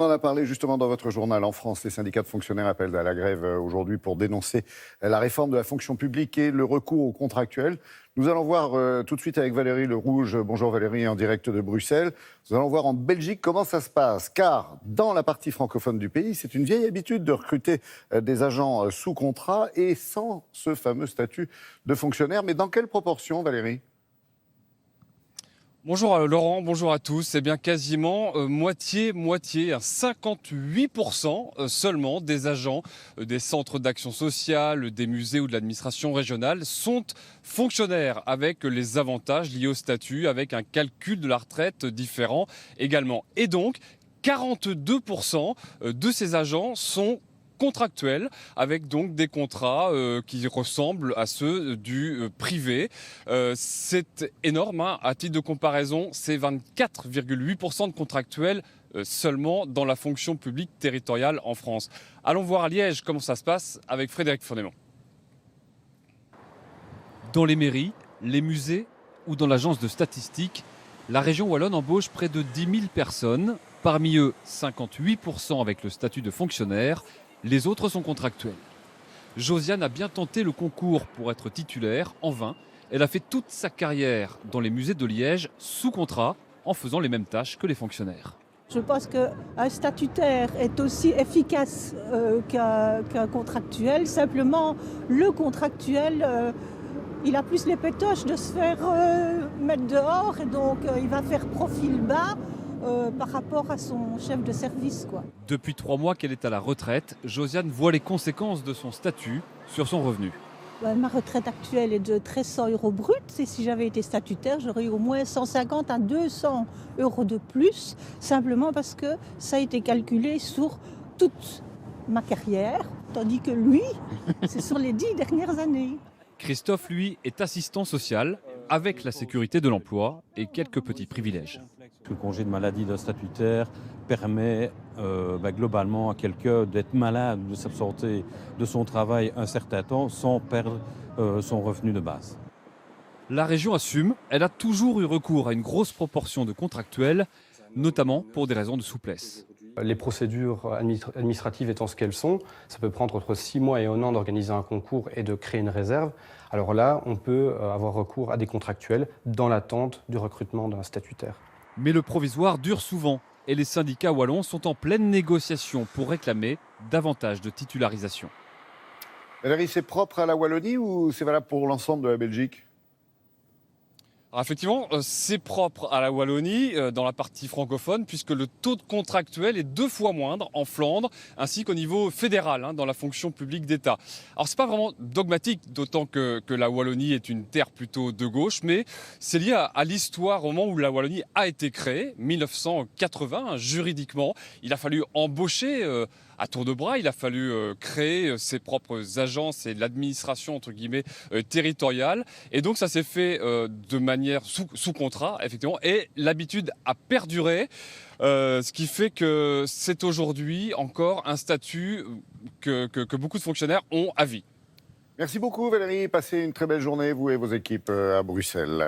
On en a parlé justement dans votre journal. En France, les syndicats de fonctionnaires appellent à la grève aujourd'hui pour dénoncer la réforme de la fonction publique et le recours aux contractuels. Nous allons voir tout de suite avec Valérie Le Rouge. Bonjour Valérie, en direct de Bruxelles. Nous allons voir en Belgique comment ça se passe. Car dans la partie francophone du pays, c'est une vieille habitude de recruter des agents sous contrat et sans ce fameux statut de fonctionnaire. Mais dans quelle proportion, Valérie ? Bonjour Laurent, bonjour à tous. C'est bien quasiment moitié-moitié, 58% seulement des agents des centres d'action sociale, des musées ou de l'administration régionale sont fonctionnaires avec les avantages liés au statut, avec un calcul de la retraite différent également. Et donc, 42% de ces agents sont contractuels, avec donc des contrats qui ressemblent à ceux du privé. C'est énorme, hein. À titre de comparaison, c'est 24,8% de contractuels seulement dans la fonction publique territoriale en France. Allons voir à Liège comment ça se passe avec Frédéric Fournémont. Dans les mairies, les musées ou dans l'agence de statistiques, la région wallonne embauche près de 10 000 personnes. Parmi eux, 58% avec le statut de fonctionnaire. Les autres sont contractuels. Josiane a bien tenté le concours pour être titulaire, en vain. Elle a fait toute sa carrière dans les musées de Liège sous contrat, en faisant les mêmes tâches que les fonctionnaires. Je pense qu'un statutaire est aussi efficace qu'un contractuel. Simplement, le contractuel, il a plus les pétoches de se faire mettre dehors et donc il va faire profil bas par rapport à son chef de service, quoi. Depuis 3 mois qu'elle est à la retraite, Josiane voit les conséquences de son statut sur son revenu. Ma retraite actuelle est de 1 300 € brut et si j'avais été statutaire, j'aurais eu au moins 150 à 200 € de plus, simplement parce que ça a été calculé sur toute ma carrière, tandis que lui, c'est sur les 10 dernières années. Christophe, lui, est assistant social avec la sécurité de l'emploi et quelques petits privilèges. Le congé de maladie d'un statutaire permet globalement à quelqu'un d'être malade, de s'absenter de son travail un certain temps sans perdre son revenu de base. La région assume, elle a toujours eu recours à une grosse proportion de contractuels, notamment pour des raisons de souplesse. Les procédures administratives étant ce qu'elles sont, ça peut prendre entre 6 mois et 1 an d'organiser un concours et de créer une réserve. Alors là, on peut avoir recours à des contractuels dans l'attente du recrutement d'un statutaire. Mais le provisoire dure souvent et les syndicats wallons sont en pleine négociation pour réclamer davantage de titularisation. Valérie, c'est propre à la Wallonie ou c'est valable pour l'ensemble de la Belgique ? Alors effectivement, c'est propre à la Wallonie, dans la partie francophone, puisque le taux de contractuels est 2 fois moindre en Flandre, ainsi qu'au niveau fédéral, dans la fonction publique d'État. Alors c'est pas vraiment dogmatique, d'autant que la Wallonie est une terre plutôt de gauche, mais c'est lié à l'histoire au moment où la Wallonie a été créée, 1980, juridiquement. Il a fallu embaucher à tour de bras, il a fallu créer ses propres agences et l'administration, entre guillemets, territoriale. Et donc ça s'est fait de manière sous contrat, effectivement, et l'habitude a perduré, ce qui fait que c'est aujourd'hui encore un statut que beaucoup de fonctionnaires ont à vie. Merci beaucoup Valérie, passez une très belle journée, vous et vos équipes à Bruxelles.